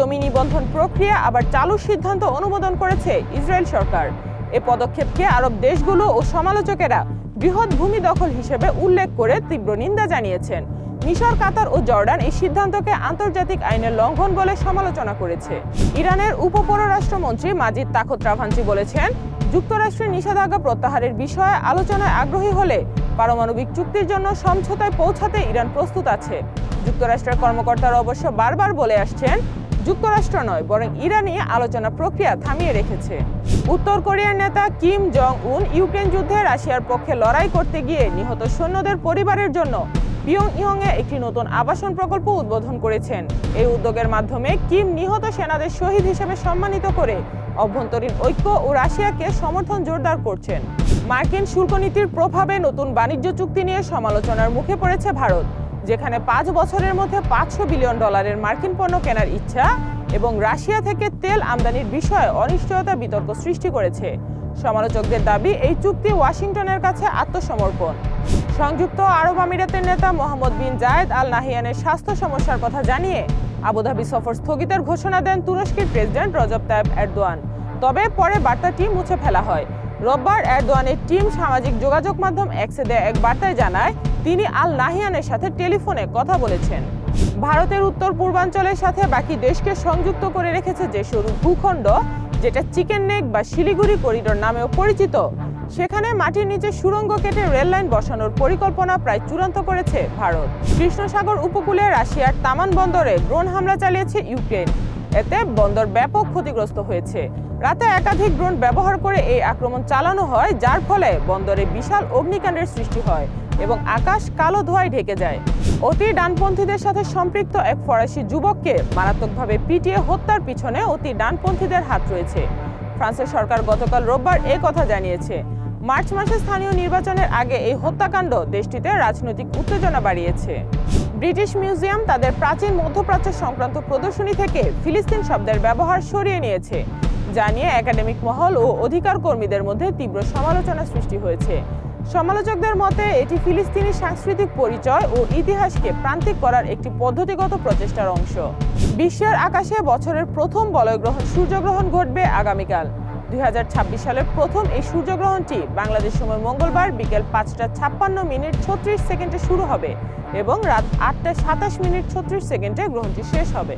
জমি নিবন্ধন প্রক্রিয়া আবার চালুর সিদ্ধান্ত অনুমোদন করেছে ইসরায়েল সরকার। এ পদক্ষেপকে আরব দেশগুলো ও সমালোচকেরা বৃহৎ ভূমি দখল হিসেবে উল্লেখ করে তীব্র নিন্দা জানিয়েছেন। মিশর, কাতার ও জর্ডান এই সিদ্ধান্তকে আন্তর্জাতিক আইনের লঙ্ঘন বলে সমালোচনা করেছে। ইরানের উপপররাষ্ট্রমন্ত্রী মাজিদ তাখত-রাভাঞ্চি বলেছেন, যুক্তরাষ্ট্রের নিষেধাজ্ঞা প্রত্যাহারের বিষয়ে আলোচনায় আগ্রহী হলে পারমাণবিক চুক্তির জন্য সমঝোতায় পৌঁছাতে ইরান প্রস্তুত আছে। যুক্তরাষ্ট্রের কর্মকর্তারা অবশ্য বারবার বলে আসছেন, যুক্তরাষ্ট্র নয় বরং ইরানই আলোচনা প্রক্রিয়া থামিয়ে রেখেছে। উত্তর কোরিয়ার নেতা কিম জং উন ইউক্রেন যুদ্ধে রাশিয়ার পক্ষে লড়াই করতে গিয়ে নিহত সৈন্যদের পরিবারের জন্য পিয়ংইয়ংয়ে একটি নতুন আবাসন প্রকল্প উদ্বোধন করেছেন। এই উদ্যোগের মাধ্যমে কিম নিহত সেনাদের শহীদ হিসেবে সম্মানিত করে অভ্যন্তরীণ ঐক্য ও রাশিয়াকে সমর্থন জোরদার করছেন। মার্কিন শুল্ক নীতির প্রভাবে নতুন বাণিজ্য চুক্তি নিয়ে সমালোচনার মুখে পড়েছে ভারত, যেখানে 5 বছরের মধ্যে $500 বিলিয়ন মার্কিন পণ্য কেনার ইচ্ছা এবং রাশিয়া থেকে তেল আমদানির বিষয়ে অনিশ্চয়তা বিতর্ক সৃষ্টি করেছে। সমালোচকদের দাবি, এই চুক্তি ওয়াশিংটনের কাছে আত্মসমর্পণ। সংযুক্ত আরব আমিরাতের নেতা মোহাম্মদ বিন জায়েদ আল নাহিয়ানের স্বাস্থ্য সমস্যার কথা জানিয়ে আবুধাবি সফর স্থগিতের ঘোষণা দেন তুরস্কের প্রেসিডেন্ট রজব তাইপ এরদোয়ান। তবে পরে বার্তাটি মুছে ফেলা হয়। রোববার এরদোয়ানের টিম সামাজিক যোগাযোগ মাধ্যম এক্সে দেয়া এক বার্তায় জানায়, তিনি আল নাহিয়ানের সাথে টেলিফোনে কথা বলেছেন। ভারতের উত্তর পূর্বাঞ্চলের সাথে বাকি দেশকে সংযুক্ত করে রেখেছে যে সরু ভূখণ্ড, যেটা চিকেন নেক বা শিলিগুড়ি করিডোর নামেও পরিচিত, সেখানে মাটির নিচে সুড়ঙ্গ কেটে রেল লাইন বসানোর পরিকল্পনা প্রায় চূড়ান্ত করেছে ভারত। কৃষ্ণ সাগর উপকূলে রাশিয়ার তামান বন্দরে ড্রোন হামলা চালিয়েছে ইউক্রেন। এতে বন্দর ব্যাপক ক্ষতিগ্রস্ত হয়েছে। রাতে একাধিক ড্রোন ব্যবহার করে এই আক্রমণ চালানো হয়, যার ফলে বন্দরে বিশাল অগ্নিকাণ্ডের সৃষ্টি হয় এবং আকাশ কালো ধোঁয়ায় ঢেকে যায়। অতি ডানপন্থীদের সাথে সম্পৃক্ত এক ফরাসি যুবককে মারাত্মকভাবে পিটিয়ে হত্যার পিছনে অতি ডানপন্থীদের হাত রয়েছে। ফ্রান্সের সরকার গতকাল রোববার এই কথা জানিয়েছে। মার্চ মাসে স্থানীয় নির্বাচনের আগে এই হত্যাকাণ্ড দেশটিতে রাজনৈতিক উত্তেজনা বাড়িয়েছে। ব্রিটিশ মিউজিয়াম তাদের প্রাচীন মধ্যপ্রাচ্য সংক্রান্ত প্রদর্শনী থেকে ফিলিস্তিন শব্দের ব্যবহার সরিয়ে নিয়েছে, যা নিয়ে একাডেমিক মহল ও অধিকার কর্মীদের মধ্যে তীব্র সমালোচনা সৃষ্টি হয়েছে। সমালোচকদের মতে এটি ফিলিস্তিনি সাংস্কৃতিক পরিচয় ও ইতিহাসকে প্রান্তিক করার একটি পদ্ধতিগত প্রচেষ্টার অংশ। বিশ্বের আকাশে বছরের প্রথম বলয়গ্রহণ সূর্যগ্রহণ ঘটবে আগামীকাল। 2026 সালের প্রথম এই সূর্যগ্রহণটি বাংলাদেশ সময় মঙ্গলবার বিকেল 5:56:36 শুরু হবে এবং রাত 8:27:36 গ্রহণটি শেষ হবে।